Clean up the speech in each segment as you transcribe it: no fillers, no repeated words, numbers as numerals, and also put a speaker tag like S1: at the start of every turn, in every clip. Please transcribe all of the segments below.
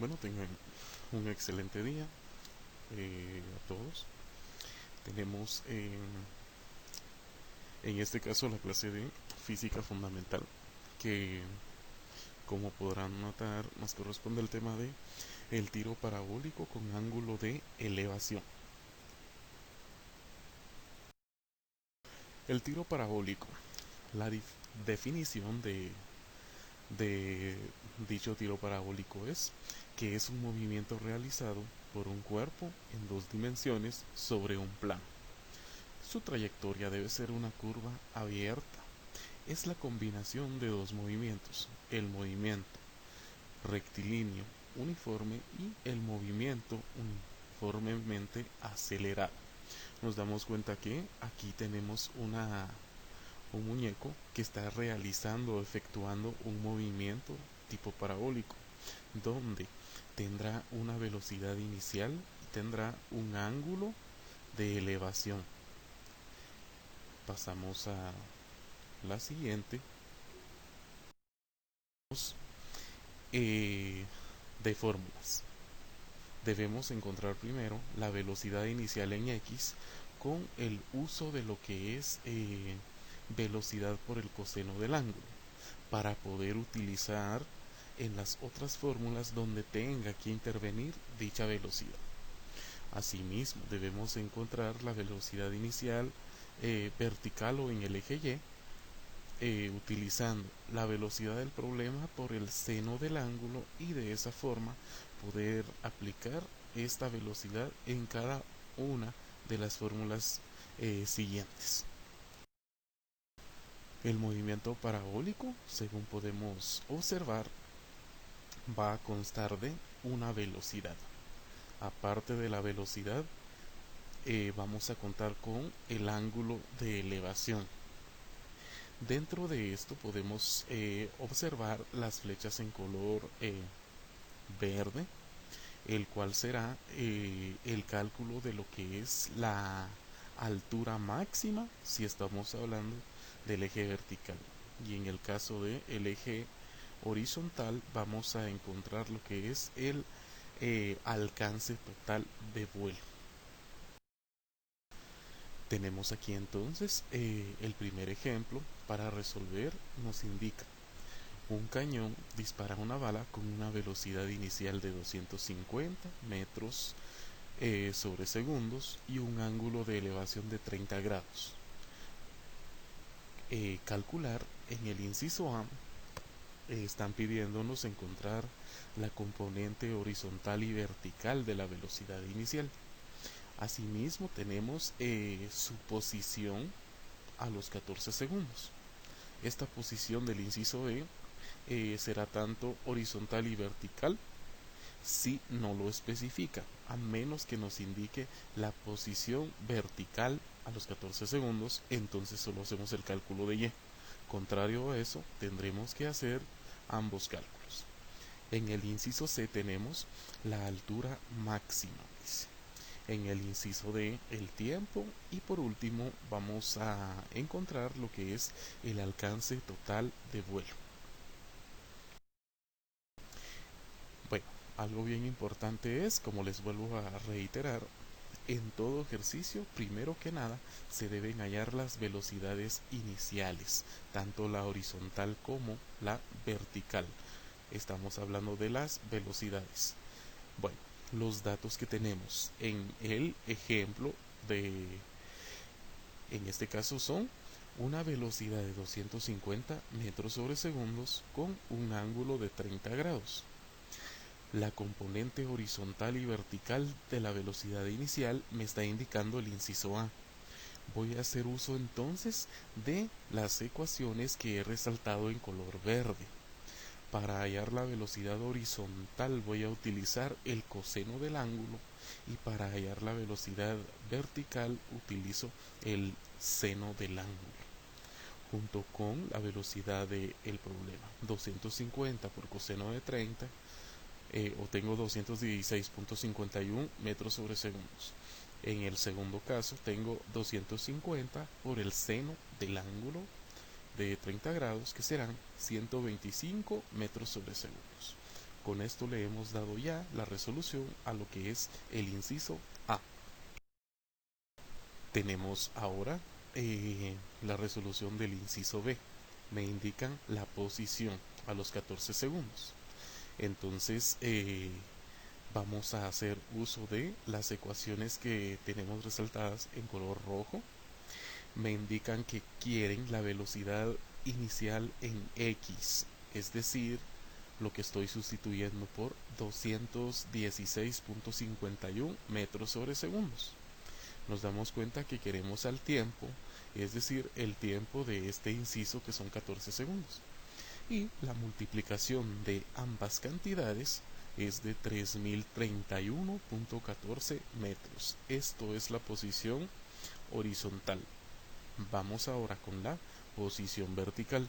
S1: Bueno, tengan un excelente día a todos. Tenemos en este caso la clase de física fundamental, que como podrán notar nos corresponde el tema de el tiro parabólico con ángulo de elevación. El tiro parabólico, la definición de dicho tiro parabólico es que es un movimiento realizado por un cuerpo en dos dimensiones sobre un plano. Su trayectoria debe ser una curva abierta. Es la combinación de dos movimientos, el movimiento rectilíneo uniforme y el movimiento uniformemente acelerado. Nos damos cuenta que aquí tenemos un muñeco que está realizando o efectuando un movimiento tipo parabólico, donde tendrá una velocidad inicial y tendrá un ángulo de elevación. Pasamos a la siguiente. Eh, de fórmulas. Debemos encontrar primero la velocidad inicial en x con el uso de lo que es velocidad por el coseno del ángulo, para poder utilizar en las otras fórmulas donde tenga que intervenir dicha velocidad. Asimismo, debemos encontrar la velocidad inicial vertical o en el eje y, utilizando la velocidad del problema por el seno del ángulo, y de esa forma poder aplicar esta velocidad en cada una de las fórmulas siguientes. El movimiento parabólico, según podemos observar, va a constar de una velocidad. Aparte de la velocidad, vamos a contar con el ángulo de elevación. Dentro de esto podemos observar las flechas en color verde, el cual será el cálculo de lo que es la altura máxima si estamos hablando del eje vertical, y en el caso del eje horizontal vamos a encontrar lo que es el alcance total de vuelo. Tenemos aquí entonces el primer ejemplo para resolver. Nos indica: un cañón dispara una bala con una velocidad inicial de 250 metros sobre segundos y un ángulo de elevación de 30 grados. Calcular en el inciso A, están pidiéndonos encontrar la componente horizontal y vertical de la velocidad inicial. Asimismo tenemos su posición a los 14 segundos. Esta posición del inciso B será tanto horizontal y vertical si no lo especifica, a menos que nos indique la posición vertical a los 14 segundos, entonces solo hacemos el cálculo de Y. Contrario a eso, tendremos que hacer ambos cálculos. En el inciso C tenemos la altura máxima, dice. En el inciso D, el tiempo, y por último vamos a encontrar lo que es el alcance total de vuelo. Bueno, algo bien importante es, como les vuelvo a reiterar, en todo ejercicio, primero que nada, se deben hallar las velocidades iniciales, tanto la horizontal como la vertical. Estamos hablando de las velocidades. Bueno, los datos que tenemos en el ejemplo en este caso son una velocidad de 250 metros sobre segundos con un ángulo de 30 grados. La componente horizontal y vertical de la velocidad inicial me está indicando el inciso A. Voy a hacer uso entonces de las ecuaciones que he resaltado en color verde. Para hallar la velocidad horizontal voy a utilizar el coseno del ángulo, y para hallar la velocidad vertical utilizo el seno del ángulo, junto con la velocidad del problema. 250 por coseno de 30, obtengo 216.51 metros sobre segundos. En el segundo caso tengo 250 por el seno del ángulo de 30 grados, que serán 125 metros sobre segundos. Con esto le hemos dado ya la resolución a lo que es el inciso A. Tenemos ahora la resolución del inciso B. Me indican la posición a los 14 segundos. Entonces vamos a hacer uso de las ecuaciones que tenemos resaltadas en color rojo. Me indican que quieren la velocidad inicial en X, es decir, lo que estoy sustituyendo por 216.51 metros sobre segundos. Nos damos cuenta que queremos al tiempo, es decir, el tiempo de este inciso que son 14 segundos. Y la multiplicación de ambas cantidades es de 3031.14 metros. Esto es la posición horizontal. Vamos ahora con la posición vertical.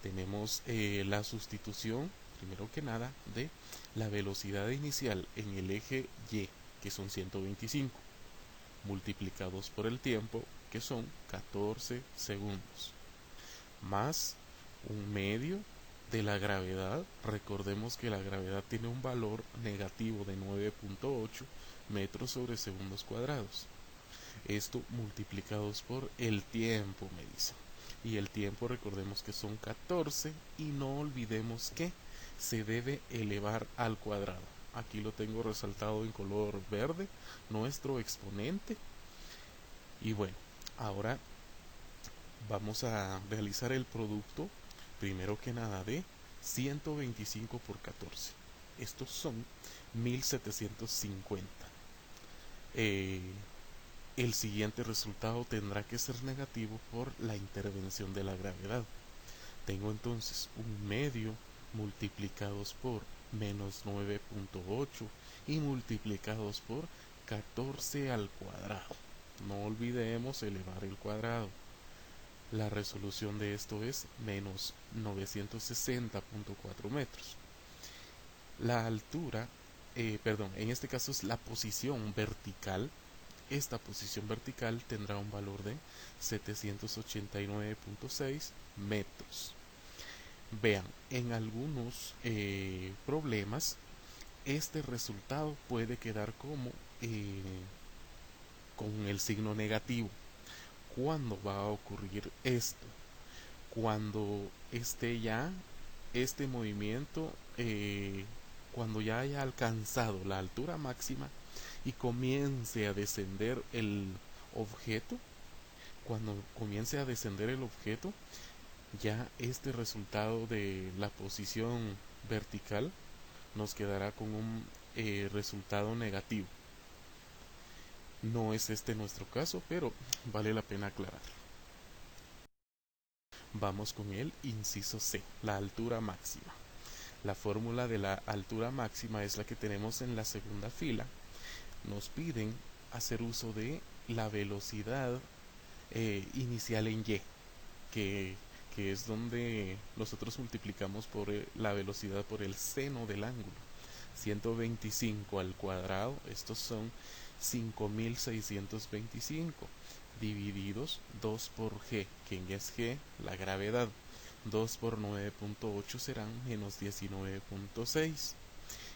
S1: Tenemos la sustitución, primero que nada, de la velocidad inicial en el eje Y, que son 125, multiplicados por el tiempo, que son 14 segundos, más un medio de la gravedad. Recordemos que la gravedad tiene un valor negativo de 9.8 metros sobre segundos cuadrados. Esto multiplicados por el tiempo, me dice. Y el tiempo recordemos que son 14 y no olvidemos que se debe elevar al cuadrado. Aquí lo tengo resaltado en color verde, nuestro exponente. Y bueno, ahora vamos a realizar el producto, primero que nada, de 125 por 14. Estos son 1750. El siguiente resultado tendrá que ser negativo por la intervención de la gravedad. Tengo entonces un medio multiplicados por menos 9.8 y multiplicados por 14 al cuadrado. No olvidemos elevar el cuadrado. La resolución de esto es menos 960.4 metros. La altura, en este caso es la posición vertical. Esta posición vertical tendrá un valor de 789.6 metros. Vean, en algunos problemas este resultado puede quedar como con el signo negativo. ¿Cuándo va a ocurrir esto? Cuando esté ya este movimiento, cuando ya haya alcanzado la altura máxima y comience a descender el objeto. Cuando comience a descender el objeto, ya este resultado de la posición vertical nos quedará con un resultado negativo. No es este nuestro caso, pero vale la pena aclarar. Vamos con el inciso C, la altura máxima. La fórmula de la altura máxima es la que tenemos en la segunda fila. Nos piden hacer uso de la velocidad inicial en Y, que es donde nosotros multiplicamos por la velocidad por el seno del ángulo. 125 al cuadrado, estos son 5625, divididos 2 por G, quien es G, la gravedad. 2 por 9.8 serán menos 19.6.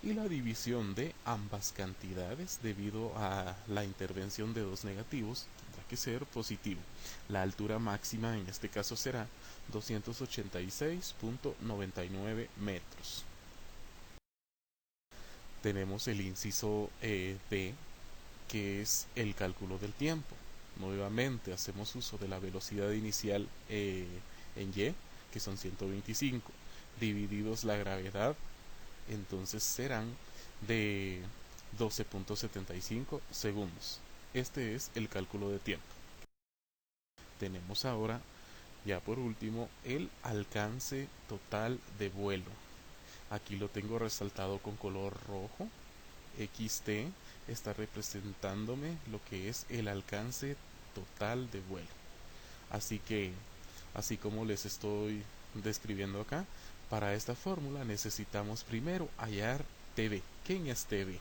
S1: Y la división de ambas cantidades, debido a la intervención de dos negativos, tendrá que ser positivo. La altura máxima en este caso será 286.99 metros. Tenemos el inciso D, que es el cálculo del tiempo. Nuevamente hacemos uso de la velocidad inicial en Y, que son 125, divididos la gravedad, entonces serán de 12.75 segundos. Este es el cálculo de tiempo. Tenemos ahora, ya por último, el alcance total de vuelo. Aquí lo tengo resaltado con color rojo. XT está representándome lo que es el alcance total de vuelo. Así que, así como les estoy describiendo acá, para esta fórmula necesitamos primero hallar TV. ¿Quién es TV?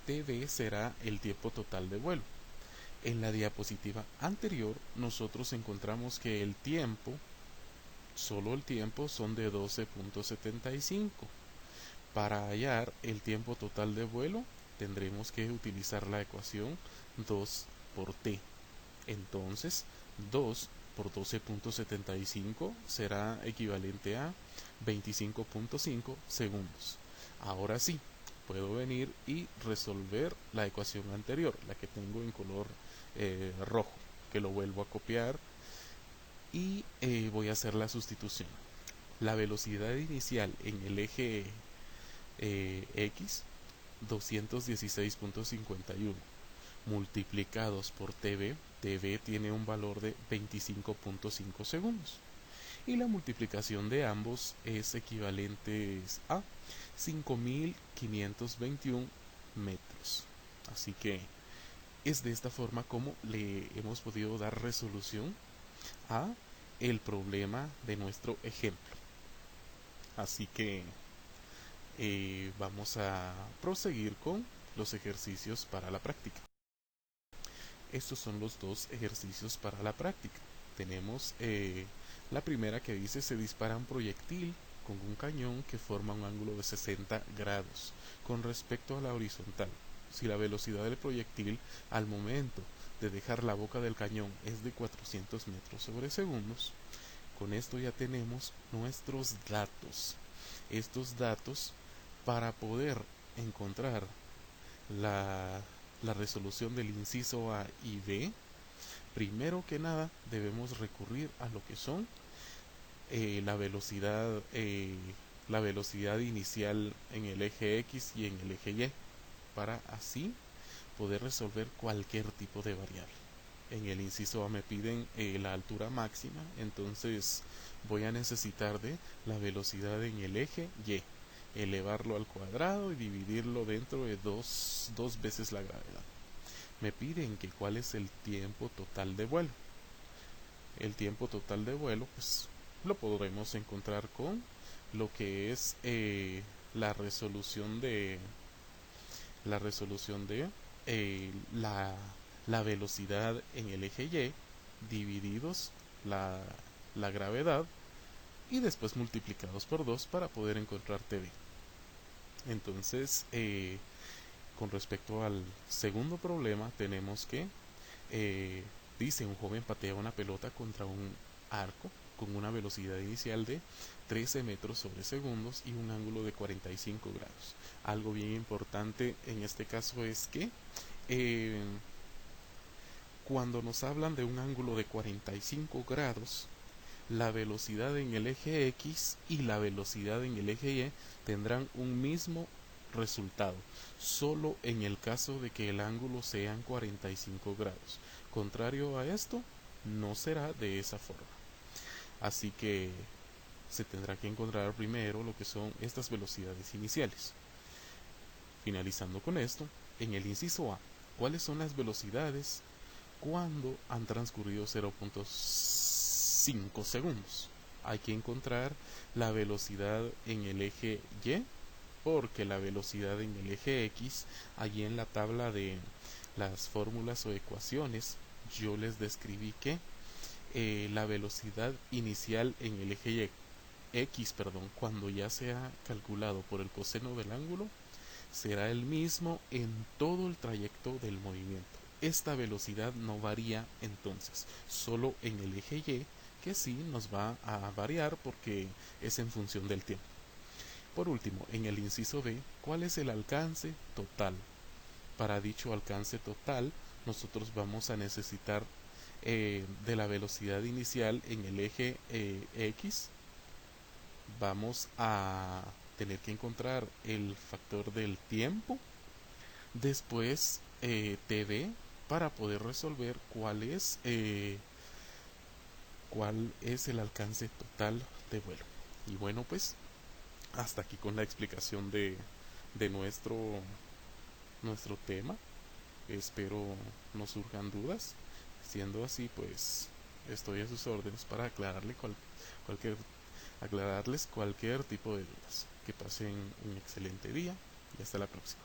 S1: TV será el tiempo total de vuelo. En la diapositiva anterior nosotros encontramos que el tiempo, solo el tiempo, son de 12.75. Para hallar el tiempo total de vuelo tendremos que utilizar la ecuación 2 por t. Entonces 2 por 12.75 será equivalente a 25.5 segundos. Ahora sí, puedo venir y resolver la ecuación anterior, la que tengo en color rojo, que lo vuelvo a copiar y voy a hacer la sustitución. La velocidad inicial en el eje X, 216.51 multiplicados por TV tiene un valor de 25.5 segundos. Y la multiplicación de ambos es equivalente a 5.521 metros. Así que es de esta forma como le hemos podido dar resolución a el problema de nuestro ejemplo. Así que vamos a proseguir con los ejercicios para la práctica. Estos son los dos ejercicios para la práctica. Tenemos la primera que dice: se dispara un proyectil con un cañón que forma un ángulo de 60 grados con respecto a la horizontal. Si la velocidad del proyectil al momento de dejar la boca del cañón es de 400 metros sobre segundos, con esto ya tenemos nuestros datos. Estos datos, para poder encontrar la resolución del inciso A y B, primero que nada debemos recurrir a lo que son la velocidad inicial en el eje X y en el eje Y, para así poder resolver cualquier tipo de variable. En el inciso A me piden la altura máxima, entonces voy a necesitar de la velocidad en el eje Y, elevarlo al cuadrado y dividirlo dentro de dos veces la gravedad. Me piden que cuál es el tiempo total de vuelo. El tiempo total de vuelo pues lo podremos encontrar con lo que es la resolución de la velocidad en el eje Y divididos la gravedad y después multiplicados por 2 para poder encontrar TV. Entonces, con respecto al segundo problema, tenemos que dice: un joven patea una pelota contra un arco con una velocidad inicial de 13 metros sobre segundos y un ángulo de 45 grados. Algo bien importante en este caso es que cuando nos hablan de un ángulo de 45 grados, la velocidad en el eje X y la velocidad en el eje Y tendrán un mismo resultado, solo en el caso de que el ángulo sean 45 grados. Contrario a esto, no será de esa forma. Así que se tendrá que encontrar primero lo que son estas velocidades iniciales. Finalizando con esto, en el inciso A, ¿cuáles son las velocidades cuando han transcurrido 0.5 segundos? Hay que encontrar la velocidad en el eje Y, porque la velocidad en el eje X, allí en la tabla de las fórmulas o ecuaciones, yo les describí que la velocidad inicial en el eje X, cuando ya se ha calculado por el coseno del ángulo, será el mismo en todo el trayecto del movimiento. Esta velocidad no varía entonces, solo en el eje Y, que sí nos va a variar porque es en función del tiempo. Por último, en el inciso B, ¿cuál es el alcance total? Para dicho alcance total, nosotros vamos a necesitar de la velocidad inicial en el eje X. Vamos a tener que encontrar el factor del tiempo, después TV, para poder resolver cuál es el alcance total de vuelo. Y bueno, pues hasta aquí con la explicación de nuestro tema. Espero no surjan dudas. Siendo así, pues estoy a sus órdenes para aclararles cualquier tipo de dudas. Que pasen un excelente día y hasta la próxima.